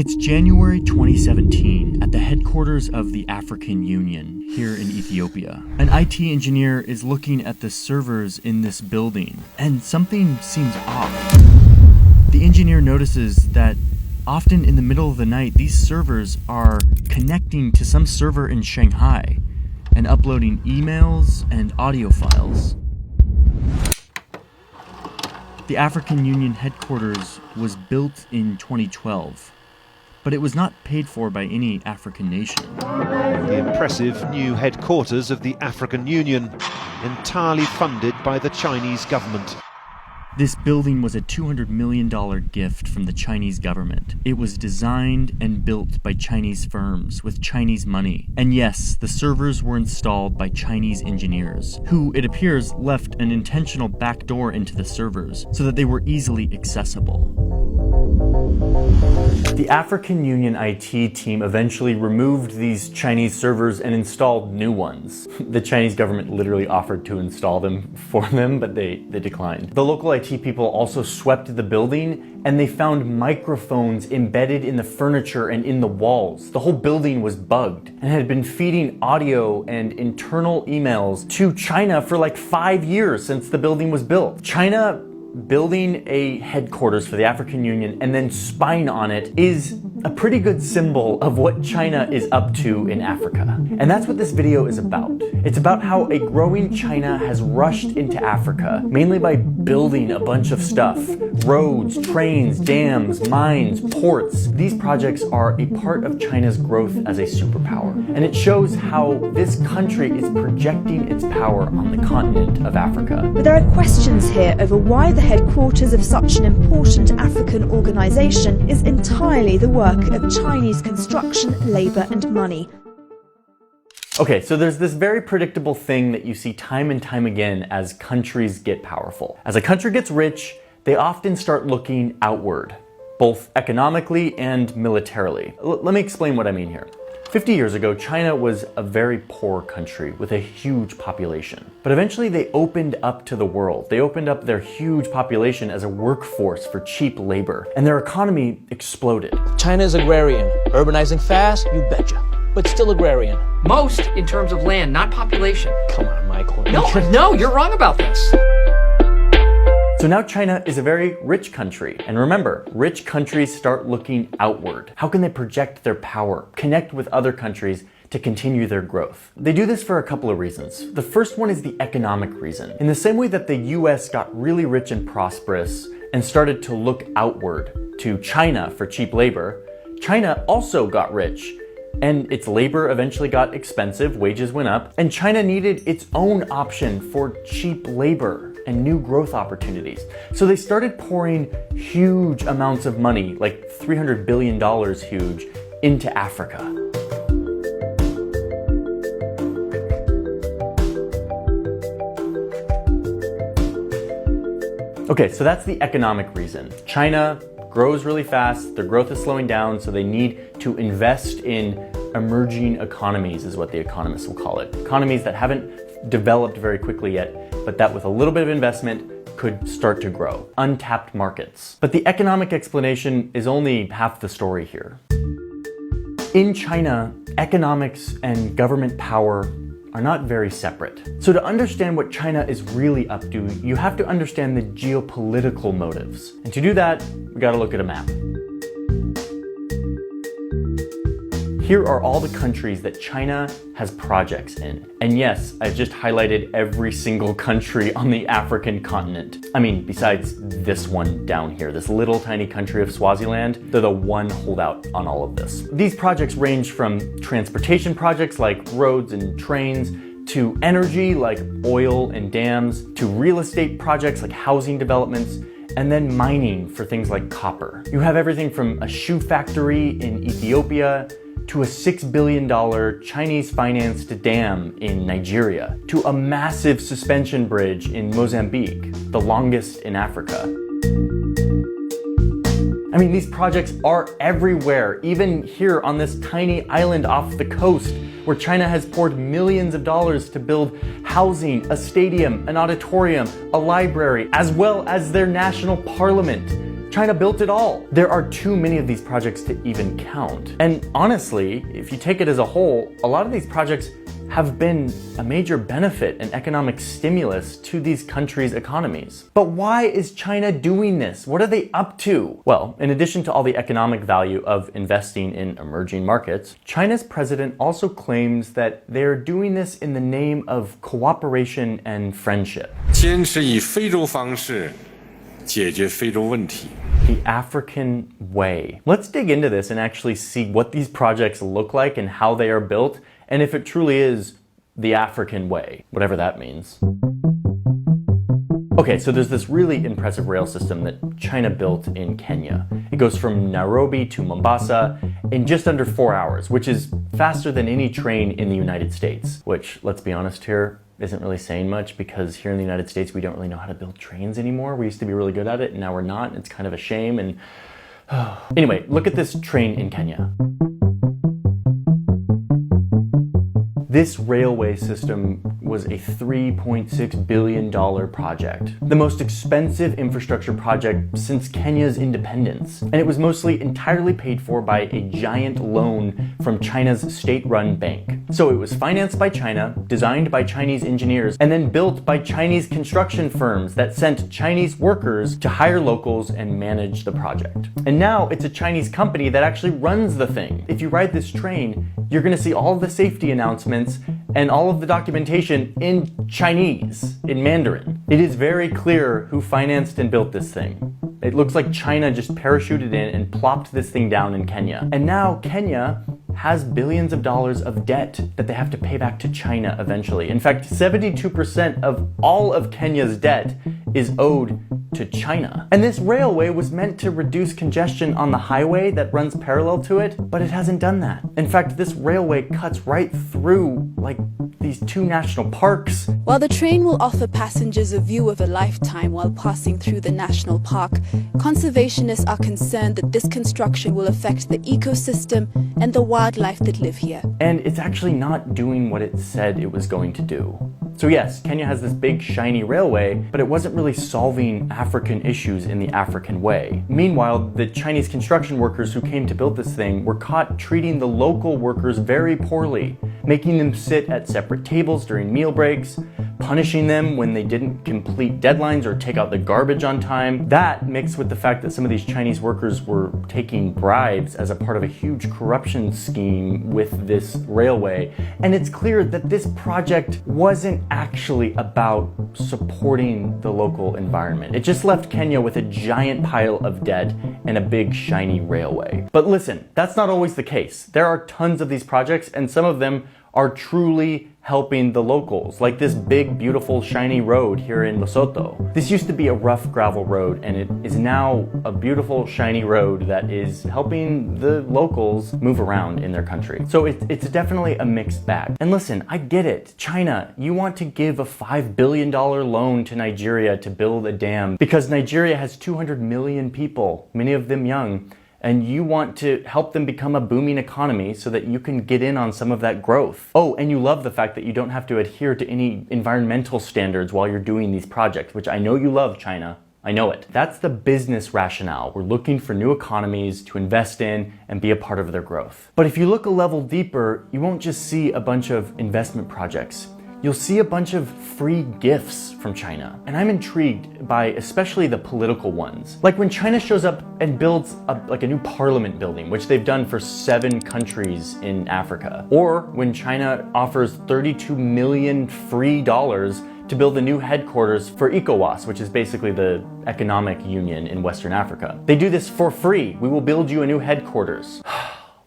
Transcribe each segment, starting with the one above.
It's January 2017 at the headquarters of the African Union here in Ethiopia. An IT engineer is looking at the servers in this building, and something seems off. The engineer notices that often in the middle of the night, these servers are connecting to some server in Shanghai and uploading emails and audio files. The African Union headquarters was built in 2012. But it was not paid for by any African nation. The impressive new headquarters of the African Union, entirely funded by the Chinese government. This building was a $200 million gift from the Chinese government. It was designed and built by Chinese firms with Chinese money. And yes, the servers were installed by Chinese engineers, who, it appears, left an intentional backdoor into the servers so that they were easily accessible. The African Union IT team eventually removed these Chinese servers and installed new ones. The Chinese government literally offered to install them for them, but they declined. The local IT people also swept the building, and they found microphones embedded in the furniture and in the walls. The whole building was bugged and had been feeding audio and internal emails to China for like 5 years since the building was built. China building a headquarters for the African Union and then spying on it is a pretty good symbol of what China is up to in Africa. And that's what this video is about. It's about how a growing China has rushed into Africa, mainly by building a bunch of stuff. Roads, trains, dams, mines, ports. These projects are a part of China's growth as a superpower. And it shows how this country is projecting its power on the continent of Africa. But there are questions here over why the headquarters of such an important African organization is entirely the work of Chinese construction, labor, and money. Okay, so there's this very predictable thing that you see time and time again as countries get powerful. As a country gets rich, they often start looking outward, both economically and militarily. Let me explain what I mean here. 50 years ago, China was a very poor country with a huge population. But eventually they opened up to the world. They opened up their huge population as a workforce for cheap labor, and their economy exploded. China is agrarian, urbanizing fast, you betcha, but still agrarian. Most in terms of land, not population. Come on, Michael. No, you're wrong about this. So now China is a very rich country. And remember, rich countries start looking outward. How can they project their power, connect with other countries to continue their growth? They do this for a couple of reasons. The first one is the economic reason. In the same way that the US got really rich and prosperous and started to look outward to China for cheap labor, China also got rich. And its labor eventually got expensive, wages went up, and China needed its own option for cheap labor and new growth opportunities. So they started pouring huge amounts of money, like $300 billion huge, into Africa. Okay, so that's the economic reason. China grows really fast, their growth is slowing down, so they need to invest in emerging economies, is what the economists will call it. Economies that haven't developed very quickly yet, but that with a little bit of investment could start to grow. Untapped markets. But the economic explanation is only half the story here. In China, economics and government power are not very separate. So to understand what China is really up to, you have to understand the geopolitical motives. And to do that, we gotta look at a map. Here are all the countries that China has projects in. And yes, I've just highlighted every single country on the African continent. I mean, besides this one down here, this little tiny country of Swaziland, they're the one holdout on all of this. These projects range from transportation projects like roads and trains, to energy like oil and dams, to real estate projects like housing developments, and then mining for things like copper. You have everything from a shoe factory in Ethiopia to a $6 billion Chinese-financed dam in Nigeria, to a massive suspension bridge in Mozambique, the longest in Africa. I mean, these projects are everywhere, even here on this tiny island off the coast, where China has poured millions of dollars to build housing, a stadium, an auditorium, a library, as well as their national parliament. China built it all. There are too many of these projects to even count. And honestly, if you take it as a whole, a lot of these projects have been a major benefit and economic stimulus to these countries' economies. But why is China doing this? What are they up to? Well, in addition to all the economic value of investing in emerging markets, China's president also claims that they're doing this in the name of cooperation and friendship. 坚持以非洲方式解决非洲问题。 The African way. Let's dig into this and actually see what these projects look like and how they are built, and if it truly is the African way, whatever that means. Okay, so there's this really impressive rail system that China built in Kenya. It goes from Nairobi to Mombasa in just under 4 hours, which is faster than any train in the United States, which, let's be honest here, isn't really saying much because here in the United States, we don't really know how to build trains anymore. We used to be really good at it and now we're not. It's kind of a shame. And anyway, look at this train in Kenya. This railway system was a $3.6 billion project, the most expensive infrastructure project since Kenya's independence. And it was mostly entirely paid for by a giant loan from China's state-run bank. So it was financed by China, designed by Chinese engineers, and then built by Chinese construction firms that sent Chinese workers to hire locals and manage the project. And now it's a Chinese company that actually runs the thing. If you ride this train, you're gonna see all of the safety announcements and all of the documentation in Chinese, in Mandarin. It is very clear who financed and built this thing. It looks like China just parachuted in and plopped this thing down in Kenya. And now Kenya has billions of dollars of debt that they have to pay back to China eventually. In fact, 72% of all of Kenya's debt is owed to China. And this railway was meant to reduce congestion on the highway that runs parallel to it, but it hasn't done that. In fact, this railway cuts right through like these two national parks. While the train will offer passengers a view of a lifetime while passing through the national park, conservationists are concerned that this construction will affect the ecosystem and the wildlife that live here. And it's actually not doing what it said it was going to do. So yes, Kenya has this big shiny railway, but it wasn't really solving African issues in the African way. Meanwhile, the Chinese construction workers who came to build this thing were caught treating the local workers very poorly, making them sit at separate tables during meal breaks, punishing them when they didn't complete deadlines or take out the garbage on time. That mixed with the fact that some of these Chinese workers were taking bribes as a part of a huge corruption scheme with this railway. And it's clear that this project wasn't actually about supporting the local environment. It just left Kenya with a giant pile of debt and a big shiny railway. But listen, that's not always the case. There are tons of these projects and some of them are truly helping the locals, like this big, beautiful, shiny road here in Lesotho. This used to be a rough gravel road, and it is now a beautiful, shiny road that is helping the locals move around in their country. So it's definitely a mixed bag. And listen, I get it. China, you want to give a $5 billion loan to Nigeria to build a dam because Nigeria has 200 million people, many of them young, and you want to help them become a booming economy so that you can get in on some of that growth. Oh, and you love the fact that you don't have to adhere to any environmental standards while you're doing these projects, which I know you love, China. I know it. That's the business rationale. We're looking for new economies to invest in and be a part of their growth. But if you look a level deeper, you won't just see a bunch of investment projects. You'll see a bunch of free gifts from China. And I'm intrigued by especially the political ones. Like when China shows up and builds a new parliament building, which they've done for 7 countries in Africa. Or when China offers $32 million free dollars to build a new headquarters for ECOWAS, which is basically the economic union in Western Africa. They do this for free. We will build you a new headquarters.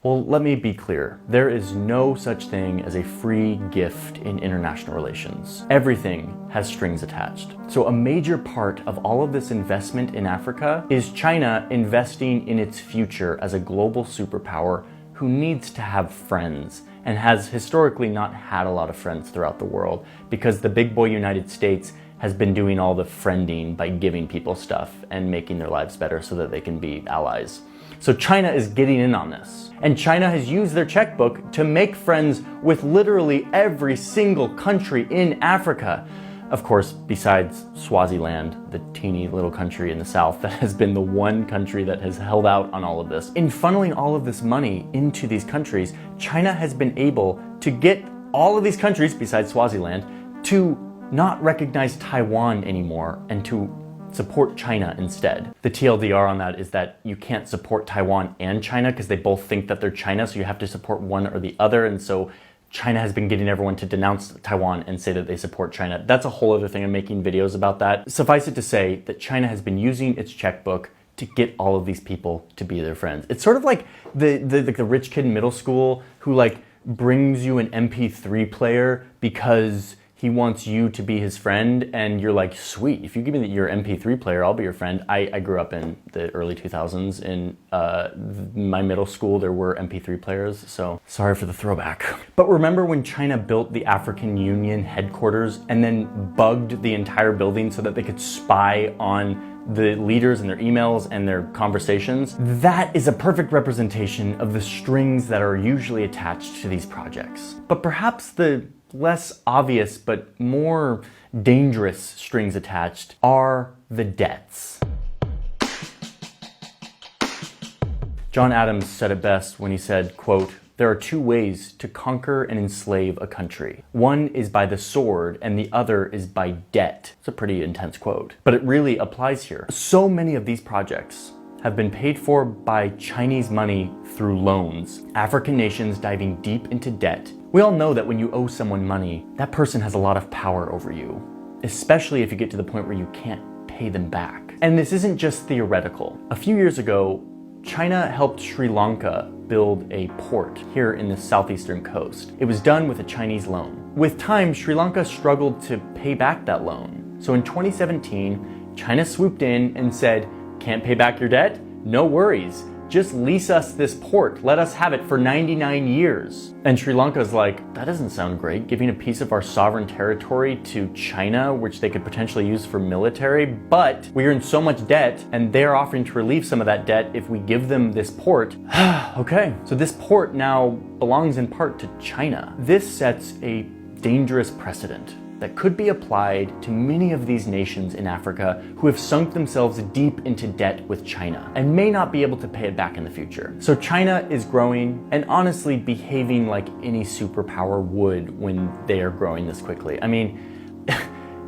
Well, let me be clear. There is no such thing as a free gift in international relations. Everything has strings attached. So a major part of all of this investment in Africa is China investing in its future as a global superpower who needs to have friends and has historically not had a lot of friends throughout the world because the big boy United States has been doing all the friending by giving people stuff and making their lives better so that they can be allies. So China is getting in on this. And China has used their checkbook to make friends with literally every single country in Africa. Of course, besides Swaziland, the teeny little country in the south that has been the one country that has held out on all of this. In funneling all of this money into these countries, China has been able to get all of these countries, besides Swaziland, to not recognize Taiwan anymore and to support China instead. The TLDR on that is that you can't support Taiwan and China because they both think that they're China, so you have to support one or the other, and so China has been getting everyone to denounce Taiwan and say that they support China. That's a whole other thing. I'm making videos about that. Suffice it to say that China has been using its checkbook to get all of these people to be their friends. It's sort of like the rich kid in middle school who like brings you an MP3 player because he wants you to be his friend, and you're like, sweet, if you give me your MP3 player, I'll be your friend. I grew up in the early 2000s. In my middle school, there were MP3 players, so sorry for the throwback. But remember when China built the African Union headquarters and then bugged the entire building so that they could spy on the leaders and their emails and their conversations? That is a perfect representation of the strings that are usually attached to these projects. But perhaps the less obvious but more dangerous strings attached are the debts. John Adams said it best when he said, quote, "There are two ways to conquer and enslave a country. One is by the sword and the other is by debt." It's a pretty intense quote, but it really applies here. So many of these projects have been paid for by Chinese money through loans. African nations diving deep into debt. We all know that when you owe someone money, that person has a lot of power over you, especially if you get to the point where you can't pay them back. And this isn't just theoretical. A few years ago, China helped Sri Lanka build a port here in the southeastern coast. It was done with a Chinese loan. With time, Sri Lanka struggled to pay back that loan. So in 2017, China swooped in and said, "Can't pay back your debt? No worries. Just lease us this port. Let us have it for 99 years. And Sri Lanka's like, that doesn't sound great, giving a piece of our sovereign territory to China, which they could potentially use for military, but we are in so much debt and they're offering to relieve some of that debt if we give them this port. Okay, so this port now belongs in part to China. This sets a dangerous precedent that could be applied to many of these nations in Africa who have sunk themselves deep into debt with China and may not be able to pay it back in the future. So China is growing and honestly behaving like any superpower would when they are growing this quickly. I mean,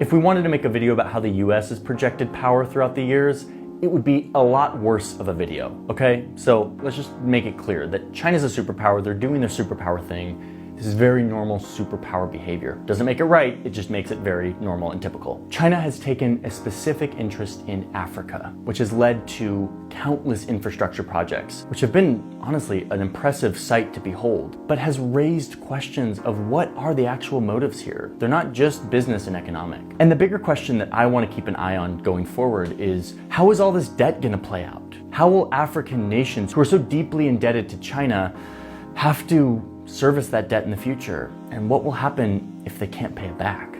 if we wanted to make a video about how the US has projected power throughout the years, it would be a lot worse of a video, okay? So let's just make it clear that China's a superpower, they're doing their superpower thing. This is very normal superpower behavior. Doesn't make it right, it just makes it very normal and typical. China has taken a specific interest in Africa, which has led to countless infrastructure projects, which have been, honestly, an impressive sight to behold, but has raised questions of what are the actual motives here. They're not just business and economic. And the bigger question that I want to keep an eye on going forward is, how is all this debt gonna play out? How will African nations who are so deeply indebted to China have to service that debt in the future? And what will happen if they can't pay it back?